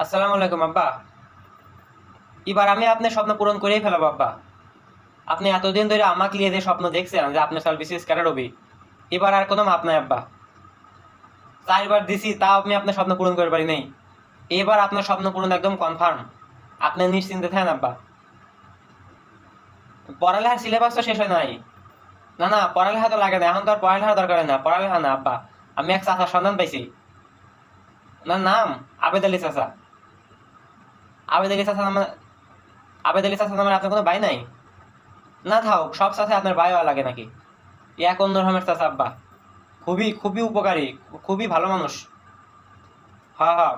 আসসালামু আলাইকুম আব্বা। এবার আমি আপনার স্বপ্ন পূরণ করেই ফেলাবো আব্বা। আপনি এতদিন ধরে আমাকে নিয়ে যে স্বপ্ন দেখছেন যে আপনার সার্ভিসেস ক্যাডার হবি, এবার আর কোনো মাপ নাই আব্বা। 4বার দিছি তাও আপনি আপনার স্বপ্ন পূরণ করতে পারি নাই। এবার আপনার স্বপ্ন পূরণ একদম কনফার্ম। আপনি নিশ্চিন্তে থাকেন আব্বা। পড়ালেখার সিলেবাস তো শেষ হয় নাই। না না, পড়ালেখা তো লাগে না, এখন তো আর পড়ালেখার দরকার হয় না, পড়ালেখা না আব্বা। আমি এক চাচার সন্ধান পাইছি। ওনার নাম আবেদ আলী চাচা। আবেদ আলী চাচা নামে আবেদ আলী চাচা নামের আপনার কোনো ভাই নাই? না থাক, সব চাচা আপনার ভাই হওয়া লাগে নাকি? এক অন্যরকমের চাচা আব্বা। খুবই খুবই উপকারী, খুবই ভালো মানুষ। হ্যাঁ হ্যাঁ,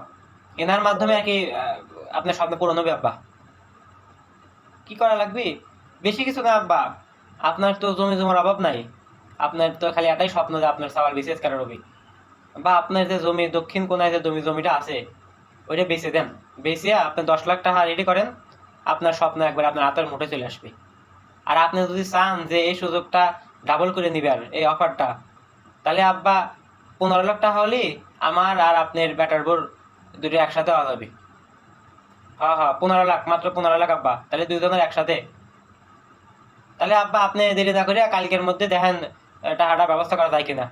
এনার মাধ্যমে আর কি আপনার স্বপ্ন পূরণ হবে আব্বা। কি করা লাগবে? বেশি কিছু না আব্বা। আপনার তো জমি জমার অভাব নাই। আপনার তো খালি এটাই স্বপ্ন যে আপনার সবার বিশেষ কারণ হবে। বা আপনার যে জমি দক্ষিণ কোনায় যে জমিটা আছে, ওইটা বেচে দেন। বেচে আপনি 10 লাখ টাকা রেডি করেন। আপনার স্বপ্ন একবার আপনার হাতের মুঠে চলে আসবে। আর আপনি যদি চান যে এই সুযোগটা ডাবল করে নিবেন, এই অফারটা, তাহলে আব্বা 15 লাখ টাকা হলে আমার আর আপনার ব্যাটার বোর দুটো একসাথে হওয়া যাবে। হ্যাঁ হ্যাঁ, 15 লাখ, মাত্র 15 লাখ আব্বা, তাহলে দুজনের একসাথে। তাহলে আব্বা আপনি দেরি না করে কালকের মধ্যে দেখেন টাকাটা ব্যবস্থা করা যায় কিনা।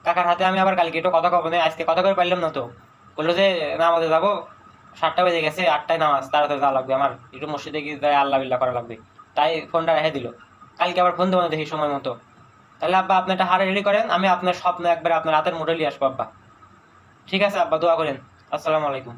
কাকার হাতে আমি আবার কালকে একটু কথা কব না, আজকে কথা করে পারলাম না তো। বললো যে নামাজে যাবো, 7টা বেজে গেছে, 8টায় নামাজ, তাড়াতাড়ি যাওয়া লাগবে, আমার একটু মসজিদে গিয়ে যাই আল্লাহ বিল্লাহ করা লাগবে। তাই ফোনটা রেখে দিল। কালকে আবার ফোন দেবো না দেখি সময় মতো। তাহলে আব্বা আপনি একটা হারে রেডি করেন, আমি আপনার স্বপ্ন একবার আপনার হাতের মুঠোয় নিয়ে আসবো আব্বা। ঠিক আছে আব্বা, দোয়া করেন। আসসালামু আলাইকুম।